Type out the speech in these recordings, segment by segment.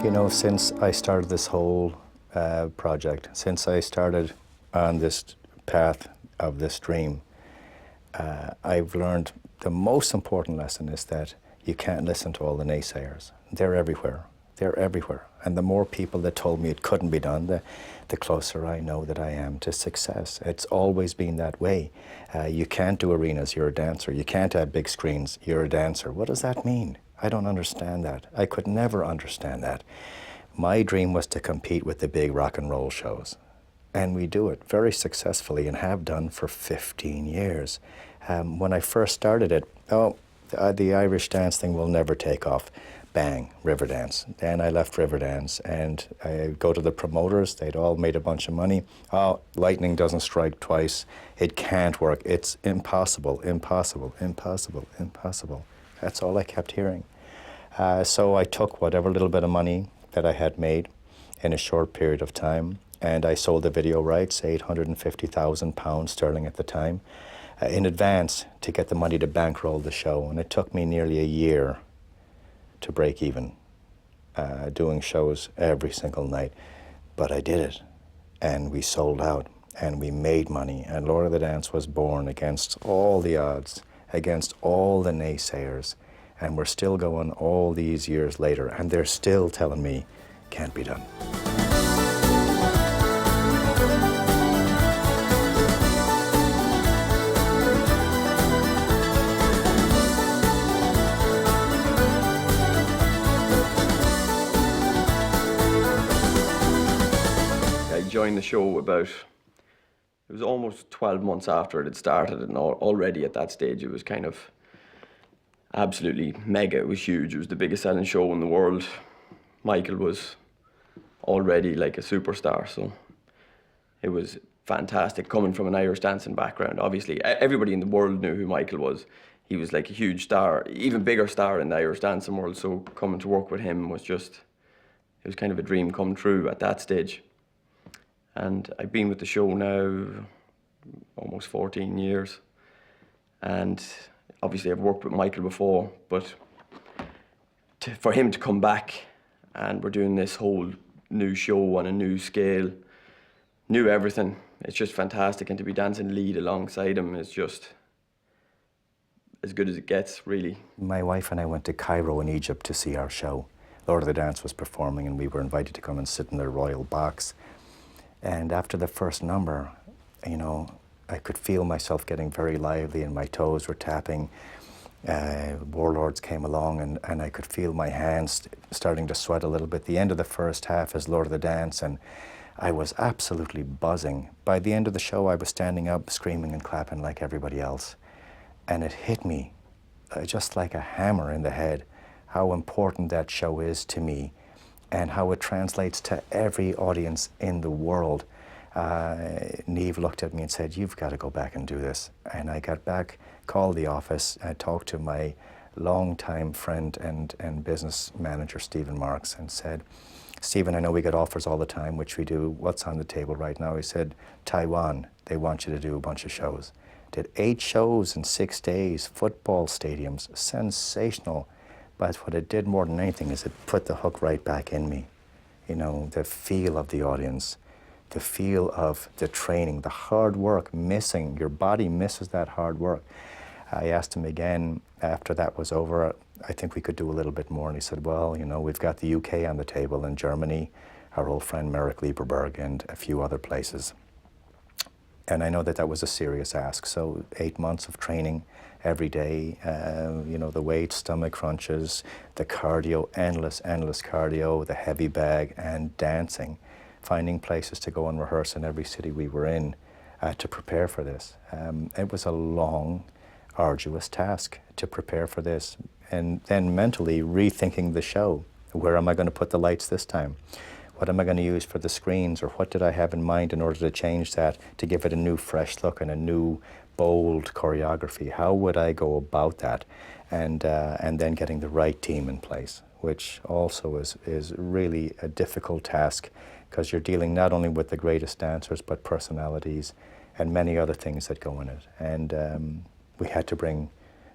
You know, since I started this whole project, since I started on this path of this dream, I've learned the most important lesson is that you can't listen to all the naysayers. They're everywhere. They're everywhere. And the more people that told me it couldn't be done, the closer I know that I am to success. It's always been that way. You can't do arenas, you're a dancer. You can't have big screens, you're a dancer. What does that mean? I don't understand that. I could never understand that. My dream was to compete with the big rock and roll shows. And we do it very successfully and have done for 15 years. When I first started it, the Irish dance thing will never take off. Bang, Riverdance. Then I left Riverdance and I go to the promoters. They'd all made a bunch of money. Oh, lightning doesn't strike twice. It can't work. It's impossible, impossible, impossible, impossible. That's all I kept hearing. So I took whatever little bit of money that I had made in a short period of time, and I sold the video rights, £850,000 sterling at the time, in advance to get the money to bankroll the show. And it took me nearly a year to break even, doing shows every single night. But I did it, and we sold out, and we made money, and Lord of the Dance was born against all the odds, against all the naysayers, and we're still going all these years later, and they're still telling me, can't be done. I joined the show it was almost 12 months after it had started, and already at that stage it was kind of absolutely mega. It was huge. It was the biggest selling show in the world. Michael was already like a superstar, so it was fantastic coming from an Irish dancing background. Obviously, everybody in the world knew who Michael was. He was like a huge star, even bigger star in the Irish dancing world, so coming to work with him was just, it was kind of a dream come true at that stage. And I've been with the show now almost 14 years, and obviously I've worked with Michael before, but for him to come back and we're doing this whole new show on a new scale, new everything, it's just fantastic. And to be dancing lead alongside him is just as good as it gets, really. My wife and I went to Cairo in Egypt to see our show. Lord of the Dance was performing and we were invited to come and sit in the royal box. And after the first number, you know, I could feel myself getting very lively and my toes were tapping. Warlords came along and I could feel my hands starting to sweat a little bit. The end of the first half is Lord of the Dance and I was absolutely buzzing. By the end of the show, I was standing up, screaming and clapping like everybody else. And it hit me just like a hammer in the head, how important that show is to me and how it translates to every audience in the world. Niamh looked at me and said, you've got to go back and do this. And I got back, called the office, I talked to my longtime friend and business manager, Stephen Marks, and said, Stephen, I know we get offers all the time, which we do. What's on the table right now? He said, Taiwan, they want you to do a bunch of shows. Did 8 shows in 6 days, football stadiums, sensational. But what it did more than anything is it put the hook right back in me. You know, the feel of the audience, the feel of the training, the hard work missing. Your body misses that hard work. I asked him again after that was over, I think we could do a little bit more. And he said, well, you know, we've got the UK on the table and Germany, our old friend Merrick Lieberberg and a few other places. And I know that that was a serious ask. So 8 months of training every day, you know, the weights, stomach crunches, the cardio, endless cardio, the heavy bag and dancing, finding places to go and rehearse in every city we were in to prepare for this. It was a long, arduous task to prepare for this. And then mentally rethinking the show. Where am I going to put the lights this time? What am I going to use for the screens? Or what did I have in mind in order to change that, to give it a new fresh look and a new bold choreography? How would I go about that? And then getting the right team in place, which also is really a difficult task because you're dealing not only with the greatest dancers, but personalities and many other things that go in it. And we had to bring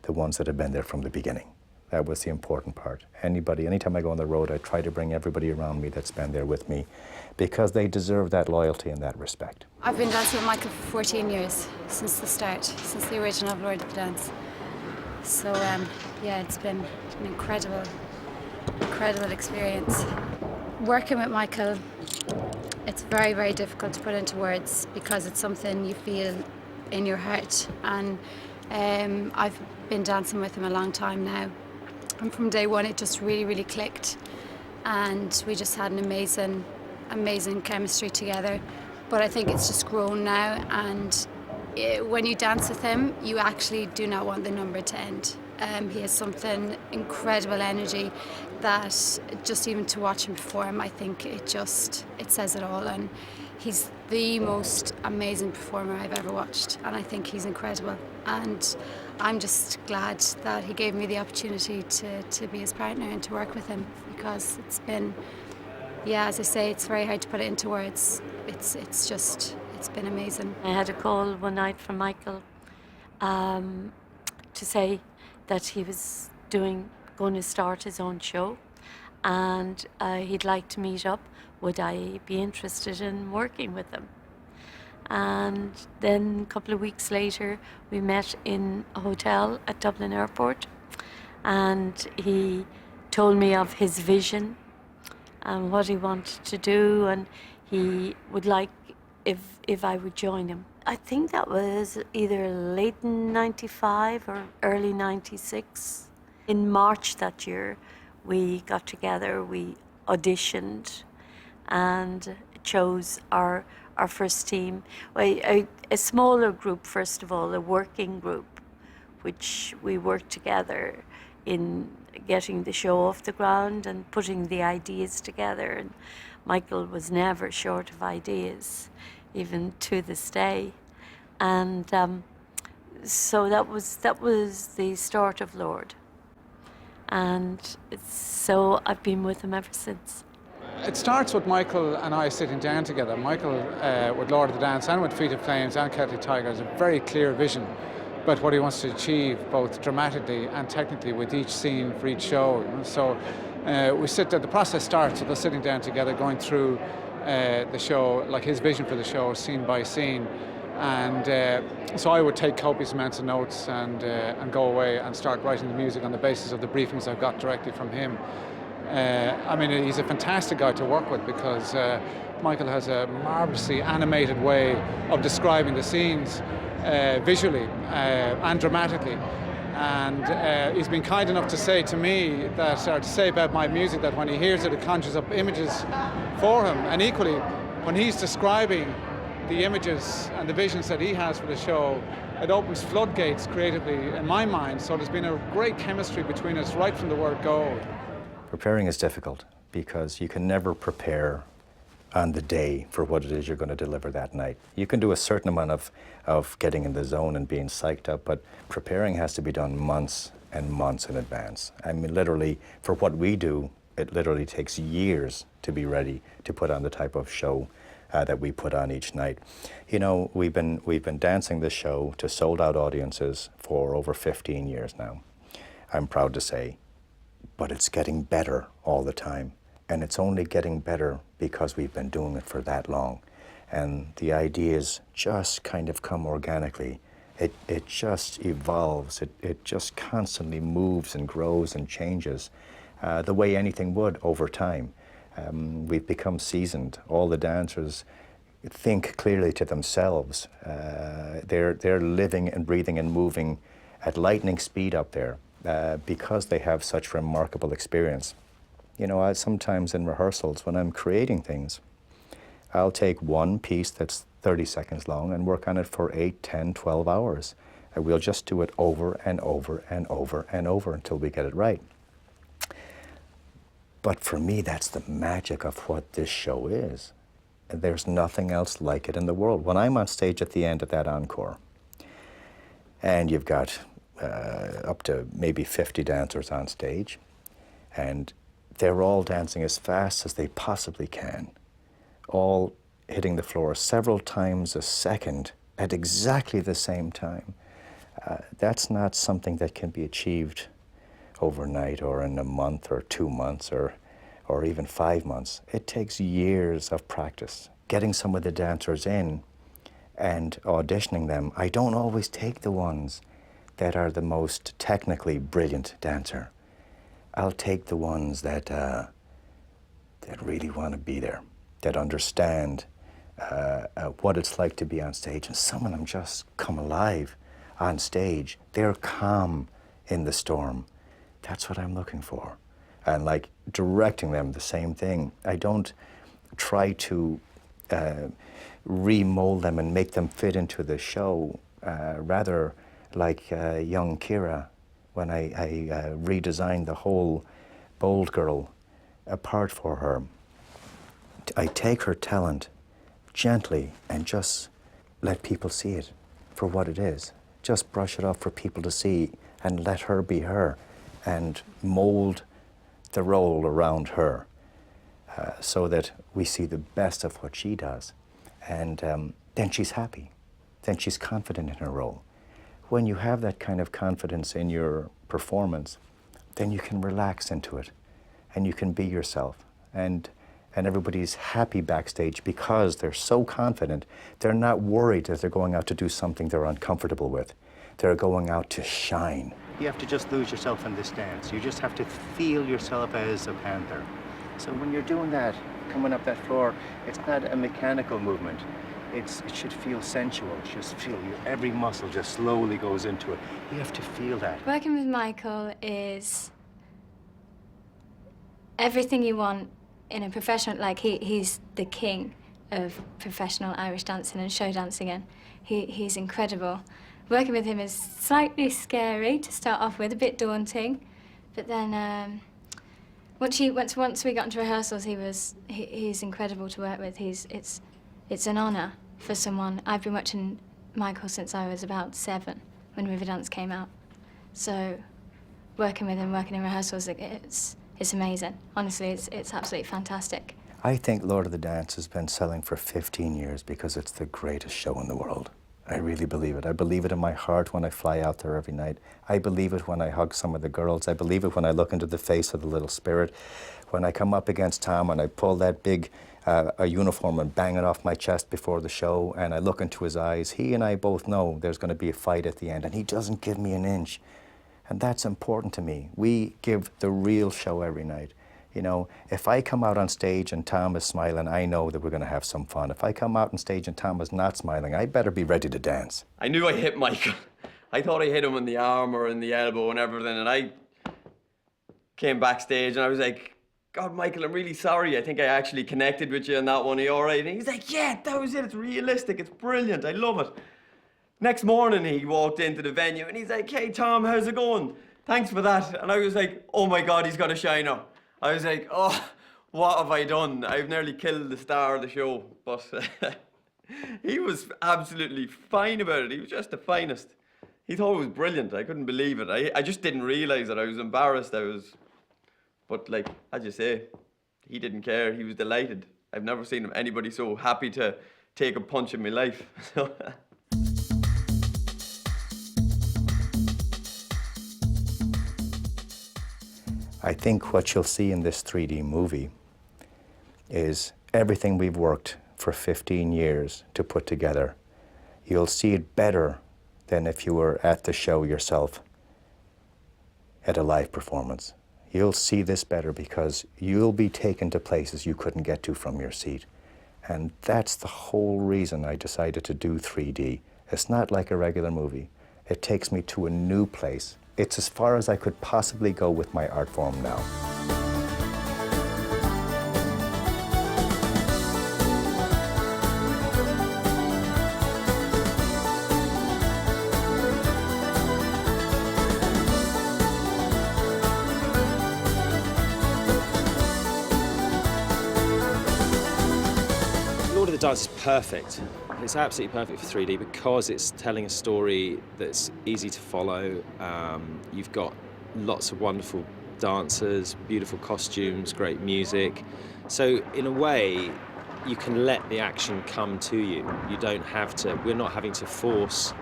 the ones that have been there from the beginning. That was the important part. Anytime I go on the road, I try to bring everybody around me that's been there with me, because they deserve that loyalty and that respect. I've been dancing with Michael for 14 years, since the start, since the original Lord of the Dance. So yeah, it's been an incredible experience. Working with Michael, it's very, very difficult to put into words, because it's something you feel in your heart. And I've been dancing with him a long time now. And from day one, it just really, really clicked. And we just had an amazing chemistry together. But I think it's just grown now. And when you dance with him, you actually do not want the number to end. He has something incredible energy that just even to watch him perform, I think it says it all. And he's the most amazing performer I've ever watched, and I think he's incredible. And I'm just glad that he gave me the opportunity to be his partner and to work with him, because it's been, yeah, as I say, it's very hard to put it into words. It's been amazing. I had a call one night from Michael to say that he was going to start his own show, and he'd like to meet up. Would I be interested in working with him? And then a couple of weeks later, we met in a hotel at Dublin Airport, and he told me of his vision and what he wanted to do, and he would like if I would join him. I think that was either late in 95 or early 96. In March that year, we got together, we auditioned and chose our first team. A smaller group, first of all, a working group, which we worked together in getting the show off the ground and putting the ideas together. And Michael was never short of ideas, even to this day. And so that was the start of Lord. And so I've been with him ever since. It starts with Michael and I sitting down together. Michael, with Lord of the Dance and with Feet of Flames and Celtic Tiger, has a very clear vision about what he wants to achieve, both dramatically and technically, with each scene for each show. So the process starts with us sitting down together, going through the show, like his vision for the show, scene by scene. And so I would take copious amounts of notes and go away and start writing the music on the basis of the briefings I've got directly from him. I mean, he's a fantastic guy to work with, because Michael has a marvellously animated way of describing the scenes visually and dramatically. And he's been kind enough to say to me that, or to say about my music, that when he hears it, it conjures up images for him. And equally, when he's describing the images and the visions that he has for the show, it opens floodgates creatively in my mind. So there's been a great chemistry between us right from the word go. Preparing is difficult, because you can never prepare on the day for what it is you're going to deliver that night. You can do a certain amount of getting in the zone and being psyched up, but preparing has to be done months and months in advance. I mean, literally, for what we do, it literally takes years to be ready to put on the type of show that we put on each night. You know, we've been dancing this show to sold-out audiences for over 15 years now, I'm proud to say. But it's getting better all the time. And it's only getting better because we've been doing it for that long. And the ideas just kind of come organically. It just evolves. It just constantly moves and grows and changes the way anything would over time. We've become seasoned. All the dancers think clearly to themselves. They're living and breathing and moving at lightning speed up there. Because they have such remarkable experience. You know, sometimes in rehearsals, when I'm creating things, I'll take one piece that's 30 seconds long and work on it for 8, 10, 12 hours. And we'll just do it over and over and over and over until we get it right. But for me, that's the magic of what this show is. And there's nothing else like it in the world. When I'm on stage at the end of that encore, and you've got up to maybe 50 dancers on stage, and they're all dancing as fast as they possibly can, all hitting the floor several times a second at exactly the same time. That's not something that can be achieved overnight or in a month or 2 months or even 5 months. It takes years of practice. Getting some of the dancers in and auditioning them, I don't always take the ones that are the most technically brilliant dancer. I'll take the ones that really want to be there, that understand what it's like to be on stage. And some of them just come alive on stage. They're calm in the storm. That's what I'm looking for. And like directing them, the same thing. I don't try to remold them and make them fit into the show. Rather, like young Kira, when I redesigned the whole Bold Girl part for her, I take her talent gently and just let people see it for what it is. Just brush it off for people to see and let her be her and mold the role around her so that we see the best of what she does. And then she's happy. Then she's confident in her role. When you have that kind of confidence in your performance, then you can relax into it and you can be yourself. And everybody's happy backstage because they're so confident. They're not worried that they're going out to do something they're uncomfortable with. They're going out to shine. You have to just lose yourself in this dance. You just have to feel yourself as a panther. So when you're doing that, coming up that floor, it's not a mechanical movement. It should feel sensual. Just feel every muscle just slowly goes into it. You have to feel that. Working with Michael is everything you want in a professional, like he's the king of professional Irish dancing and show dancing, and he's incredible. Working with him is slightly scary to start off with, a bit daunting, but then once we got into rehearsals, he's incredible to work with. It's an honour for someone. I've been watching Michael since I was about 7 when Riverdance came out, so working with him, working in rehearsals, it's amazing. Honestly, it's absolutely fantastic. I think Lord of the Dance has been selling for 15 years because it's the greatest show in the world. I really believe it. I believe it in my heart when I fly out there every night. I believe it when I hug some of the girls. I believe it when I look into the face of the little spirit. When I come up against Tom and I pull that big a uniform and bang it off my chest before the show and I look into his eyes, he and I both know there's going to be a fight at the end and he doesn't give me an inch. And that's important to me. We give the real show every night. You know, if I come out on stage and Tom is smiling, I know that we're going to have some fun. If I come out on stage and Tom is not smiling, I better be ready to dance. I knew I hit Michael. I thought I hit him in the arm or in the elbow and everything, and I came backstage and I was like, God, Michael, I'm really sorry. I think I actually connected with you on that one. Are you all right? And he's like, yeah, that was it. It's realistic. It's brilliant. I love it. Next morning, he walked into the venue and he's like, hey, Tom, how's it going? Thanks for that. And I was like, oh my God, he's got a shiner. I was like, oh, what have I done? I've nearly killed the star of the show. But he was absolutely fine about it. He was just the finest. He thought it was brilliant. I couldn't believe it. I just didn't realise it. I was embarrassed. But like, as you say, he didn't care. He was delighted. I've never seen anybody so happy to take a punch in my life. I think what you'll see in this 3D movie is everything we've worked for 15 years to put together. You'll see it better than if you were at the show yourself at a live performance. You'll see this better because you'll be taken to places you couldn't get to from your seat. And that's the whole reason I decided to do 3D. It's not like a regular movie. It takes me to a new place. It's as far as I could possibly go with my art form now. Lord of the Dance is perfect. It's absolutely perfect for 3D because it's telling a story that's easy to follow. You've got lots of wonderful dancers, beautiful costumes, great music. So in a way, you can let the action come to you. You don't have to, we're not having to force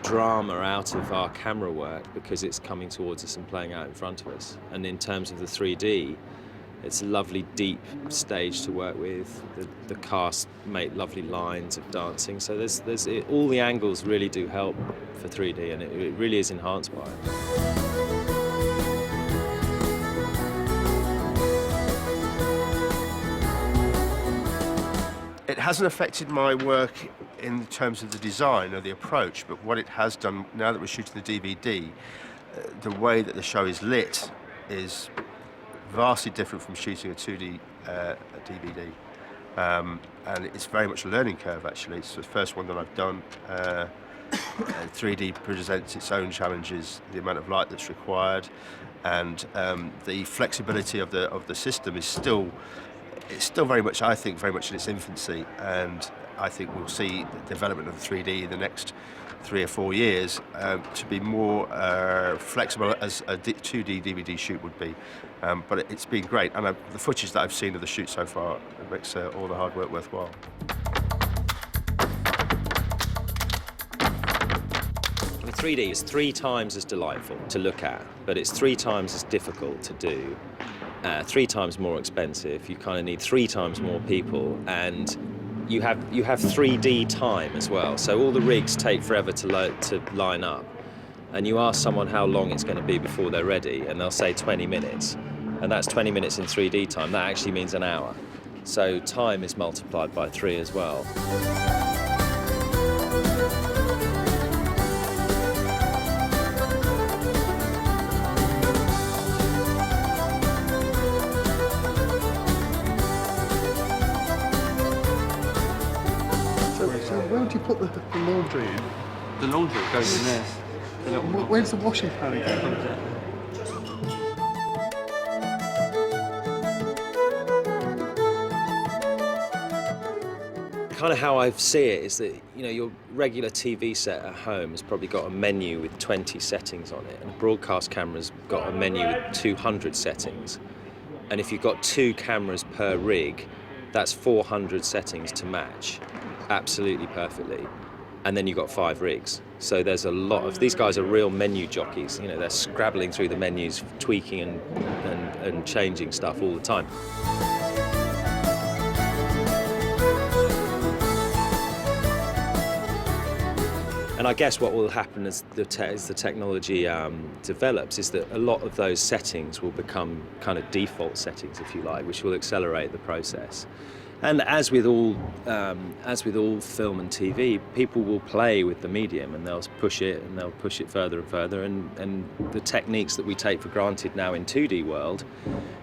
drama out of our camera work because it's coming towards us and playing out in front of us. And in terms of the 3D, it's a lovely deep stage to work with. The cast make lovely lines of dancing. So all the angles really do help for 3D, and it really is enhanced by it. It hasn't affected my work in terms of the design or the approach, but what it has done, now that we're shooting the DVD, the way that the show is lit is vastly different from shooting a 2D DVD. And it's very much a learning curve, actually. It's the first one that I've done. 3D presents its own challenges, the amount of light that's required, and the flexibility of the system is still very much, I think, very much in its infancy, and I think we'll see the development of the 3D in the next 3 or 4 years to be more flexible as a 2D DVD shoot would be. But it's been great, and the footage that I've seen of the shoot so far makes all the hard work worthwhile. The 3D is 3 times as delightful to look at, but it's 3 times as difficult to do. 3 times more expensive. You kind of need 3 times more people, and you have 3D time as well. So all the rigs take forever to line up, and you ask someone how long it's going to be before they're ready, and they'll say 20 minutes, and that's 20 minutes in 3D time. That actually means an hour. So time is multiplied by 3 as well. So where would you put the laundry in? The laundry goes in there. Where's the washing powder go? Kind of how I see it is that, you know, your regular TV set at home has probably got a menu with 20 settings on it, and a broadcast camera's got a menu with 200 settings. And if you've got 2 cameras per rig, that's 400 settings to match absolutely perfectly. And then you've got 5 rigs. So there's a lot of, these guys are real menu jockeys. You know, they're scrabbling through the menus, tweaking and changing stuff all the time. And I guess what will happen as the technology develops is that a lot of those settings will become kind of default settings, if you like, which will accelerate the process. And as with all film and TV, people will play with the medium, and they'll push it further and further. And the techniques that we take for granted now in 2D world,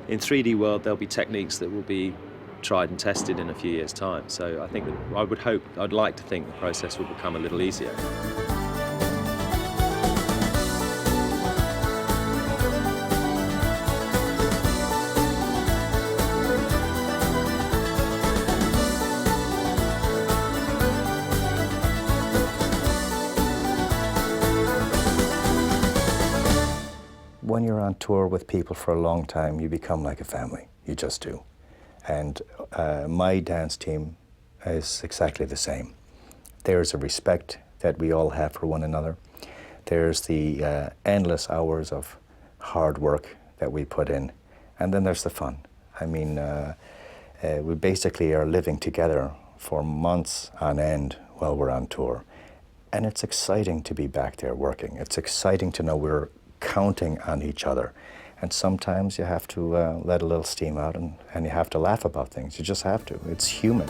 in 3D world, there'll be techniques that will be tried and tested in a few years' time. So I think that I'd like to think the process will become a little easier. When you're on tour with people for a long time, you become like a family. You just do. And my dance team is exactly the same. There's a respect that we all have for one another. There's the endless hours of hard work that we put in. And then there's the fun. I mean, we basically are living together for months on end while we're on tour. And it's exciting to be back there working. It's exciting to know we're counting on each other. And sometimes you have to let a little steam out, and you have to laugh about things. You just have to. It's human.